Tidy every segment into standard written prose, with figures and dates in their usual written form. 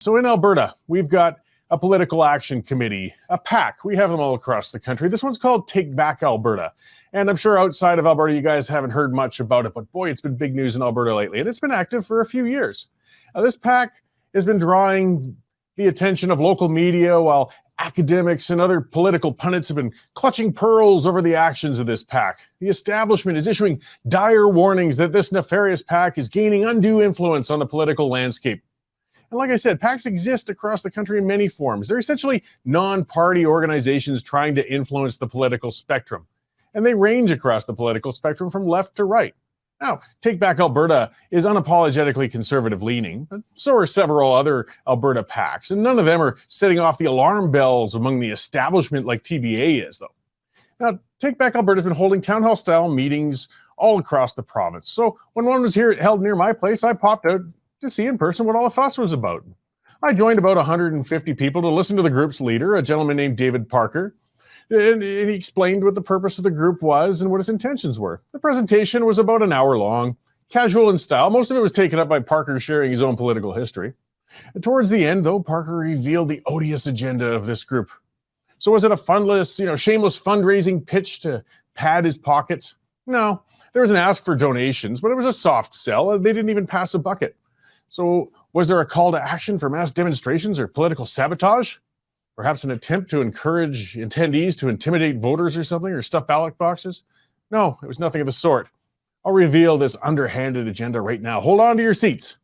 So in Alberta, we've got a political action committee, a PAC. We have them all across the country. This one's called Take Back Alberta. And I'm sure outside of Alberta, you guys haven't heard much about it, but boy, it's been big news in Alberta lately. And it's been active for a few years. Now, this PAC has been drawing the attention of local media while academics and other political pundits have been clutching pearls over the actions of this PAC. The establishment is issuing dire warnings that this nefarious PAC is gaining undue influence on the political landscape. And like I said, PACs exist across the country in many forms. They're essentially non-party organizations trying to influence the political spectrum. And they range across the political spectrum from left to right. Now, Take Back Alberta is unapologetically conservative-leaning, but so are several other Alberta PACs, and none of them are setting off the alarm bells among the establishment like TBA is, though. Now, Take Back Alberta has been holding town hall-style meetings all across the province. So when one was held near my place, I popped out to see in person what all the fuss was about. I joined about 150 people to listen to the group's leader, a gentleman named David Parker, and he explained what the purpose of the group was and what his intentions were. The presentation was about an hour long, casual in style. Most of it was taken up by Parker sharing his own political history. And towards the end, though, Parker revealed the odious agenda of this group. So was it a fundless, shameless fundraising pitch to pad his pockets? No, there was an ask for donations, but it was a soft sell, and they didn't even pass a bucket. So was there a call to action for mass demonstrations or political sabotage? Perhaps an attempt to encourage attendees to intimidate voters or something, or stuff ballot boxes? No, it was nothing of the sort. I'll reveal this underhanded agenda right now. Hold on to your seats.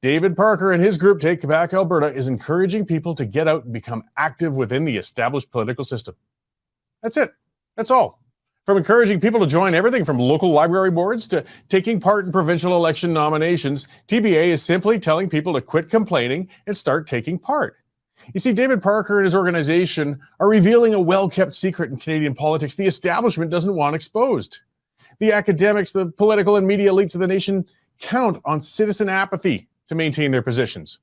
David Parker and his group Take Back Alberta is encouraging people to get out and become active within the established political system. That's it. That's all. From encouraging people to join everything from local library boards to taking part in provincial election nominations, TBA is simply telling people to quit complaining and start taking part. You see, David Parker and his organization are revealing a well-kept secret in Canadian politics the establishment doesn't want exposed. The academics, the political and media elites of the nation count on citizen apathy to maintain their positions.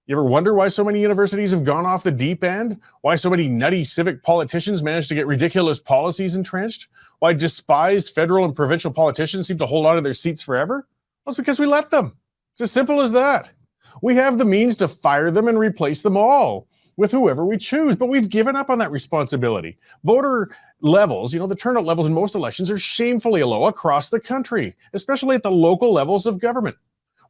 You ever wonder why so many universities have gone off the deep end? Why so many nutty civic politicians manage to get ridiculous policies entrenched? Why despised federal and provincial politicians seem to hold on to their seats forever? Well, it's because we let them. It's as simple as that. We have the means to fire them and replace them all with whoever we choose, but we've given up on that responsibility. Voter levels, the turnout levels in most elections are shamefully low across the country, especially at the local levels of government.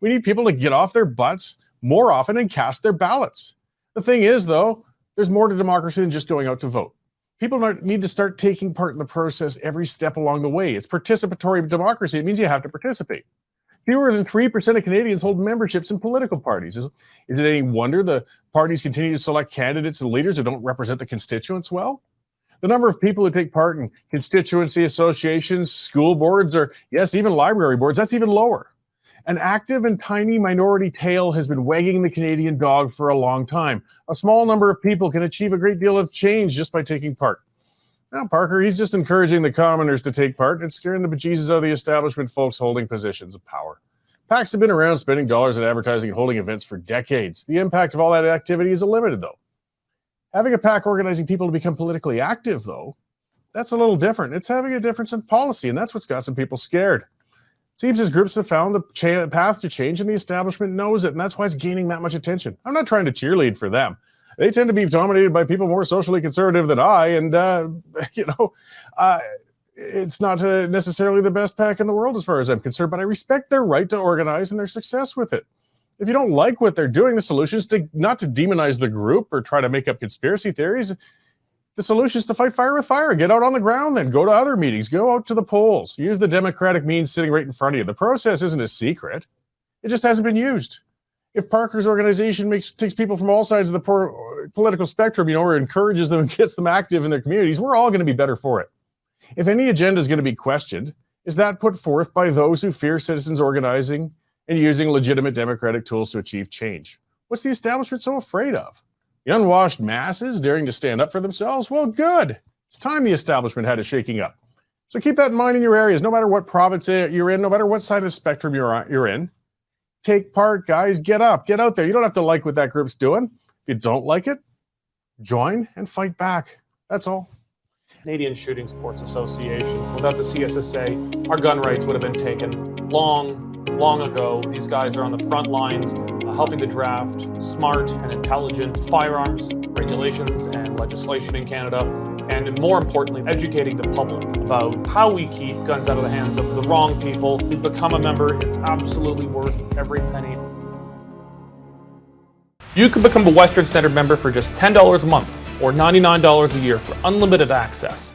We need people to get off their butts more often and cast their ballots. The thing is, though, there's more to democracy than just going out to vote. People need to start taking part in the process every step along the way. It's participatory democracy. It means you have to participate. Fewer than 3% of Canadians hold memberships in political parties. Is it any wonder the parties continue to select candidates and leaders who don't represent the constituents well? The number of people who take part in constituency associations, school boards, or yes, even library boards, that's even lower. An active and tiny minority tail has been wagging the Canadian dog for a long time. A small number of people can achieve a great deal of change just by taking part. Now, Parker, he's just encouraging the commoners to take part and scaring the bejesus out of the establishment folks holding positions of power. PACs have been around spending dollars on advertising and holding events for decades. The impact of all that activity is limited, though. Having a PAC organizing people to become politically active, though, that's a little different. It's having a difference in policy, and that's what's got some people scared. It seems as groups have found the path to change, and the establishment knows it, and that's why it's gaining that much attention. I'm not trying to cheerlead for them. They tend to be dominated by people more socially conservative than I, and, it's not necessarily the best PAC in the world as far as I'm concerned, but I respect their right to organize and their success with it. If you don't like what they're doing, the solution is not to demonize the group or try to make up conspiracy theories. The solution is to fight fire with fire. Get out on the ground, then go to other meetings, go out to the polls, use the democratic means sitting right in front of you. The process isn't a secret. It just hasn't been used. If Parker's organization takes people from all sides of the political spectrum, or encourages them and gets them active in their communities, we're all going to be better for it. If any agenda is going to be questioned, is that put forth by those who fear citizens organizing and using legitimate democratic tools to achieve change? What's the establishment so afraid of? The unwashed masses daring to stand up for themselves? Well, good. It's time the establishment had a shaking up. So keep that in mind in your areas, no matter what province you're in, no matter what side of the spectrum you're in. Take part, guys. Get up. Get out there. You don't have to like what that group's doing. If you don't like it, join and fight back. That's all. Canadian Shooting Sports Association. Without the CSSA, our gun rights would have been taken long ago. These guys are on the front lines helping to draft smart and intelligent firearms regulations and legislation in Canada, and more importantly, educating the public about how we keep guns out of the hands of the wrong people. To become a member, it's absolutely worth every penny. You can become a Western Standard member for just $10 a month or $99 a year for unlimited access.